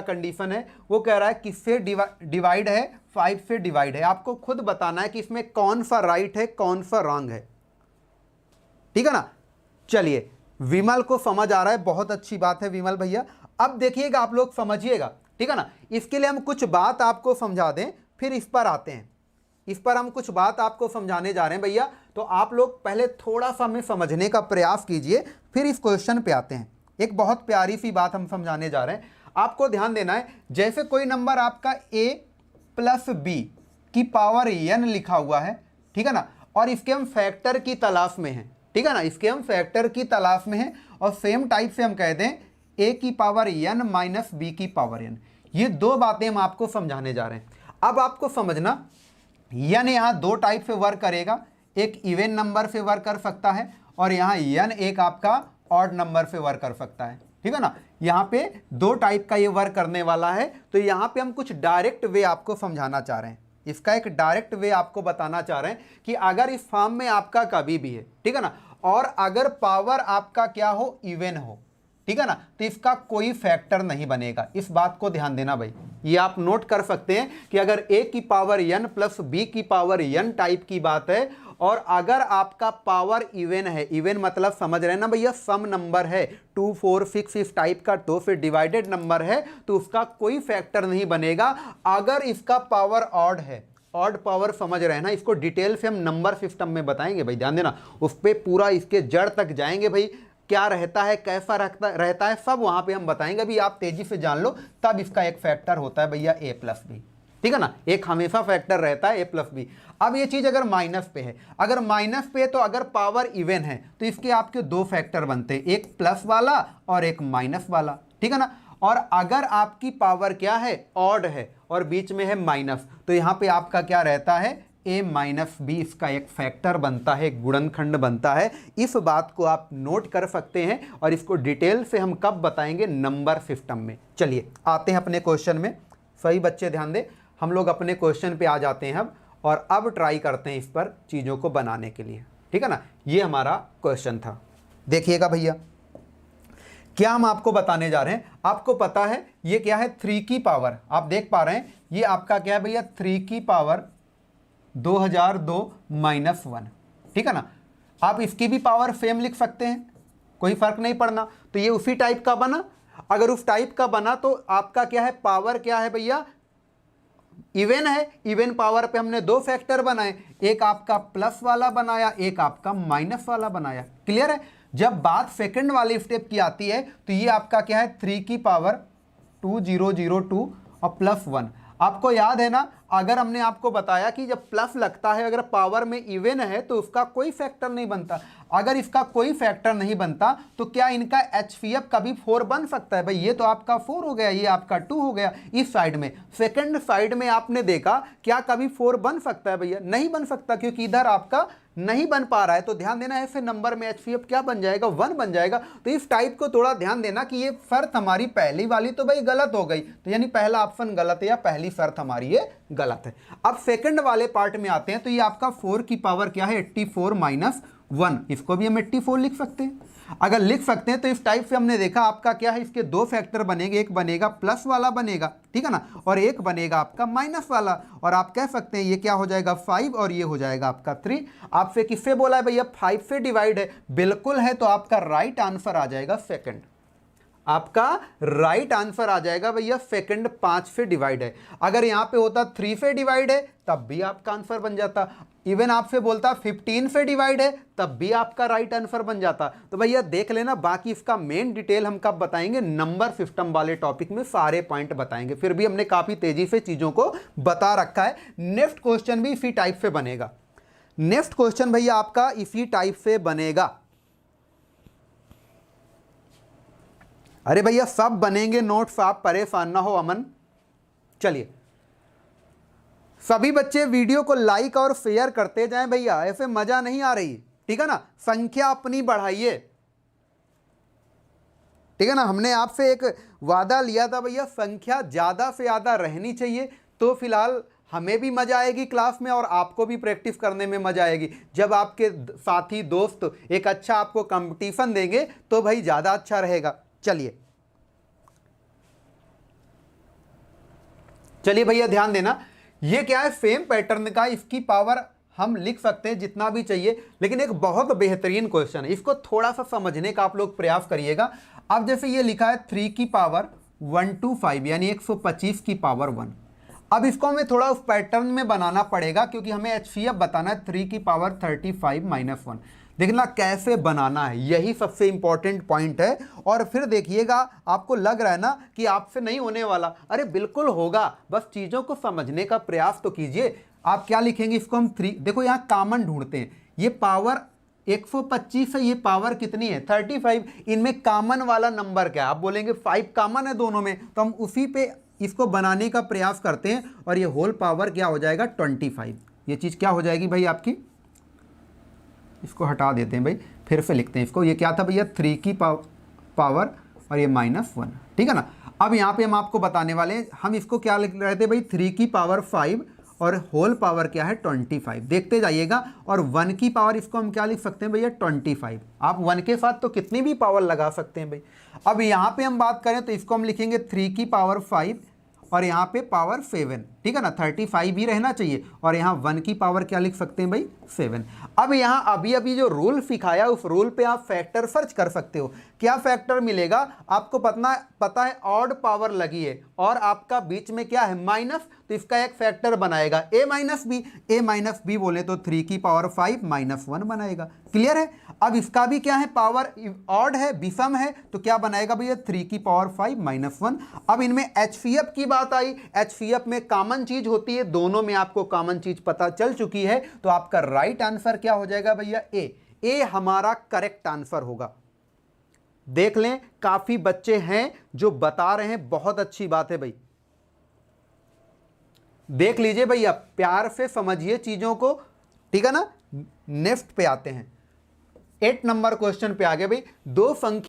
Condition है वो कह रहा है किससे डिवाइड है, 5 से डिवाइड है। आपको खुद बताना है कि इसमें कौन सा राइट है कौन सा रॉन्ग है, ठीक है ना। चलिए, विमल को समझ आ रहा है, बहुत अच्छी बात है विमल भैया। अब देखिएगा, आप लोग समझिएगा, ठीक है ना। इसके लिए हम कुछ बात आपको समझा दें, फिर इस पर आते हैं। इस पर हम कुछ बात आपको समझाने जा रहे हैं भैया, तो आप लोग पहले थोड़ा सा हमें समझने का प्रयास कीजिए, फिर इस क्वेश्चन पे आते हैं। एक बहुत प्यारी सी बात हम समझाने जा रहे हैं, आपको ध्यान देना है। जैसे कोई नंबर आपका a प्लस बी की पावर n लिखा हुआ है, ठीक है ना, और इसके हम फैक्टर की तलाश में हैं, ठीक है ना, इसके हम फैक्टर की तलाश में हैं। और सेम टाइप से हम कह दें a की पावर n माइनस b की पावर n। ये दो बातें हम आपको समझाने जा रहे हैं। अब आपको समझना, n यहाँ दो टाइप से वर्क करेगा, एक इवन नंबर से वर्क कर सकता है और यहाँ n एक आपका ऑड नंबर से वर्क कर सकता है, ठीक है ना। यहाँ पे दो टाइप का ये वर्क करने वाला है। तो यहाँ पे हम कुछ डायरेक्ट वे आपको समझाना चाह रहे हैं, इसका एक डायरेक्ट वे आपको बताना चाह रहे हैं कि अगर इस फॉर्म में आपका कभी भी है, ठीक है ना, और अगर पावर आपका क्या हो, इवन हो, ठीक है ना, तो इसका कोई फैक्टर नहीं बनेगा। इस बात को ध्यान देना भाई, ये आप नोट कर सकते हैं कि अगर a की पावर n प्लस b की पावर n टाइप की बात है, और अगर आपका पावर इवन है, इवन मतलब समझ रहे हैं ना भैया, सम नंबर है 2 4 6 इस टाइप का, तो फिर डिवाइडेड नंबर है, तो उसका कोई फैक्टर नहीं बनेगा। अगर इसका पावर ऑड है, ऑड पावर समझ रहे हैं ना, इसको डिटेल से हम नंबर सिस्टम में बताएंगे भाई, ध्यान देना, उस पर पूरा इसके जड़ तक जाएंगे भाई, क्या रहता है कैसा रहता है सब वहां पे हम बताएंगे। अभी आप तेजी से जान लो, तब इसका एक फैक्टर होता है भैया a प्लस बी, ठीक है ना, एक हमेशा फैक्टर रहता है a प्लस बी। अब ये चीज अगर माइनस पे है, अगर माइनस पे तो अगर पावर इवन है तो इसके आपके दो फैक्टर बनते हैं, एक प्लस वाला और एक माइनस वाला, ठीक है ना। और अगर आपकी पावर क्या है, ऑड है और बीच में है माइनस, तो यहां पे आपका क्या रहता है, a माइनस बी, इसका एक फैक्टर बनता है, एक गुणनखंड बनता है। इस बात को आप नोट कर सकते हैं और इसको डिटेल से हम कब बताएंगे, नंबर सिस्टम में। चलिए आते हैं अपने क्वेश्चन में, सही बच्चे ध्यान दें, हम लोग अपने क्वेश्चन पे आ जाते हैं अब, और अब ट्राई करते हैं इस पर चीज़ों को बनाने के लिए, ठीक है ना। ये हमारा क्वेश्चन था, देखिएगा भैया क्या हम आपको बताने जा रहे हैं। आपको पता है ये क्या है, 3 की पावर, आप देख पा रहे हैं ये आपका क्या है भैया, 3 की पावर 2002 माइनस 1, ठीक है ना। आप इसकी भी पावर सेम लिख सकते हैं, कोई फर्क नहीं पड़ना। तो ये उसी टाइप का बना, अगर उस टाइप का बना तो आपका क्या है, पावर क्या है भैया, इवन है। इवन पावर पे हमने दो फैक्टर बनाए, एक आपका प्लस वाला बनाया, एक आपका माइनस वाला बनाया। क्लियर है। जब बात सेकंड वाले स्टेप की आती है तो ये आपका क्या है, 3 की पावर 2002 और प्लस 1। आपको याद है ना, अगर हमने आपको बताया कि जब प्लस लगता है, अगर पावर में इवन है तो उसका कोई फैक्टर नहीं बनता। अगर इसका कोई फैक्टर नहीं बनता तो क्या इनका HCF कभी 4 बन सकता है भाई, ये तो आपका 4 हो गया, ये आपका 2 हो गया। इस साइड में, सेकंड साइड में आपने देखा क्या कभी 4 बन सकता है भैया, नहीं बन सकता, क्योंकि इधर आपका नहीं बन पा रहा है। तो ध्यान देना, ऐसे नंबर में HCF क्या बन जाएगा, 1 बन जाएगा। तो इस टाइप को थोड़ा ध्यान देना कि ये शर्त हमारी पहली वाली तो भाई गलत हो गई, तो यानी पहला ऑप्शन गलत है, या पहली शर्त हमारी ये गलत है। अब सेकंड वाले पार्ट में आते हैं, तो ये आपका 4 की पावर क्या है, 84 माइनस 1, इसको भी हम 84 लिख सकते हैं। अगर लिख सकते हैं तो इस टाइप से हमने देखा आपका क्या है, इसके दो फैक्टर बनेंगे, एक बनेगा प्लस वाला बनेगा, ठीक है ना, और एक बनेगा आपका माइनस वाला। और आप कह सकते हैं ये क्या हो जाएगा, 5, और ये हो जाएगा आपका 3। आपसे किससे बोला है भैया, 5 से डिवाइड है, बिल्कुल है, तो आपका राइट आंसर आ जाएगा सेकंड। आपका राइट आंसर आ जाएगा भैया सेकंड, 5 से डिवाइड है। अगर यहां पे होता 3 से डिवाइड है तब भी आपका आंसर बन जाता। इवन आपसे बोलता 15 से डिवाइड है तब भी आपका राइट आंसर बन जाता। तो भैया देख लेना, बाकी इसका मेन डिटेल हम कब बताएंगे, नंबर सिस्टम वाले टॉपिक में सारे पॉइंट बताएंगे। फिर भी हमने काफी तेजी से चीजों को बता रखा है। नेक्स्ट क्वेश्चन भी इसी टाइप से बनेगा, नेक्स्ट क्वेश्चन भैया आपका इसी टाइप से बनेगा। अरे भैया सब बनेंगे नोट्स, आप परेशान ना हो अमन। चलिए सभी बच्चे वीडियो को लाइक और शेयर करते जाएं भैया, ऐसे मजा नहीं आ रही, ठीक है ना। संख्या अपनी बढ़ाइए, ठीक है ना। हमने आपसे एक वादा लिया था भैया, संख्या ज्यादा से ज्यादा रहनी चाहिए, तो फिलहाल हमें भी मजा आएगी क्लास में और आपको भी प्रैक्टिस करने में मजा आएगी। जब आपके साथी दोस्त एक अच्छा आपको कंपटीशन देंगे तो भाई ज्यादा अच्छा रहेगा। चलिए चलिए भैया ध्यान देना, ये क्या है, सेम पैटर्न का, इसकी पावर हम लिख सकते हैं जितना भी चाहिए, लेकिन एक बहुत बेहतरीन क्वेश्चन है, इसको थोड़ा सा समझने का आप लोग प्रयास करिएगा। अब जैसे ये लिखा है 3 की पावर 125 यानी 125 की पावर 1। अब इसको हमें थोड़ा उस पैटर्न में बनाना पड़ेगा, क्योंकि हमें HCF बताना है 3 की पावर 35 माइनस 1। देखना कैसे बनाना है, यही सबसे इंपॉर्टेंट पॉइंट है। और फिर देखिएगा, आपको लग रहा है ना कि आपसे नहीं होने वाला, अरे बिल्कुल होगा, बस चीज़ों को समझने का प्रयास तो कीजिए। आप क्या लिखेंगे, इसको हम 3, देखो यहाँ कॉमन ढूंढते हैं, ये पावर 125 है, ये पावर कितनी है 35, इनमें कॉमन वाला नंबर क्या है, आप बोलेंगे 5 कॉमन है दोनों में, तो हम उसी पे इसको बनाने का प्रयास करते हैं, और ये होल पावर क्या हो जाएगा 25। ये चीज़ क्या हो जाएगी भाई आपकी, इसको हटा देते हैं भाई, फिर से लिखते हैं इसको, ये क्या था भैया 3 की पावर और ये -1, ठीक है ना। अब यहाँ पे हम आपको बताने वाले हैं, हम इसको क्या लिख रहे थे भाई 3 की पावर 5 और होल पावर क्या है 25, देखते जाइएगा। और 1 की पावर इसको हम क्या लिख सकते हैं भैया 25, आप 1 के साथ तो कितनी भी पावर लगा सकते हैं भाई। अब यहाँ पे हम बात करें तो इसको हम लिखेंगे 3 की पावर 5 और यहाँ पे पावर 7, ठीक है ना, 35 ही रहना चाहिए, और यहाँ 1 की पावर क्या लिख सकते हैं भाई 7। अब यहाँ अभी जो रूल सिखाया उस रूल पे आप फैक्टर सर्च कर सकते हो, क्या फैक्टर मिलेगा आपको पता है ऑड पावर लगी है और आपका बीच में क्या है माइनस, तो इसका एक फैक्टर बनाएगा a माइनस बी बोले तो 3 की पावर 5 -1 बनाएगा, क्लियर है। अब इसका भी क्या है, पावर ऑड है, विषम है, तो क्या बनाएगा भैया 3 की पावर 5 -1। अब इनमें HCF की बात आई, HCF में कॉमन चीज होती है, दोनों में आपको कॉमन चीज पता चल चुकी है, तो आपका राइट आंसर क्या हो जाएगा भैया ए हमारा करेक्ट आंसर होगा। देख लें, काफी बच्चे हैं जो बता रहे हैं, बहुत अच्छी बात है भाई, देख लीजिए भैया, प्यार से समझिए चीजों को, ठीक है ना। नेक्स्ट पे आते हैं, 8 नंबर क्वेश्चन पे आगे भाई, दो संख्या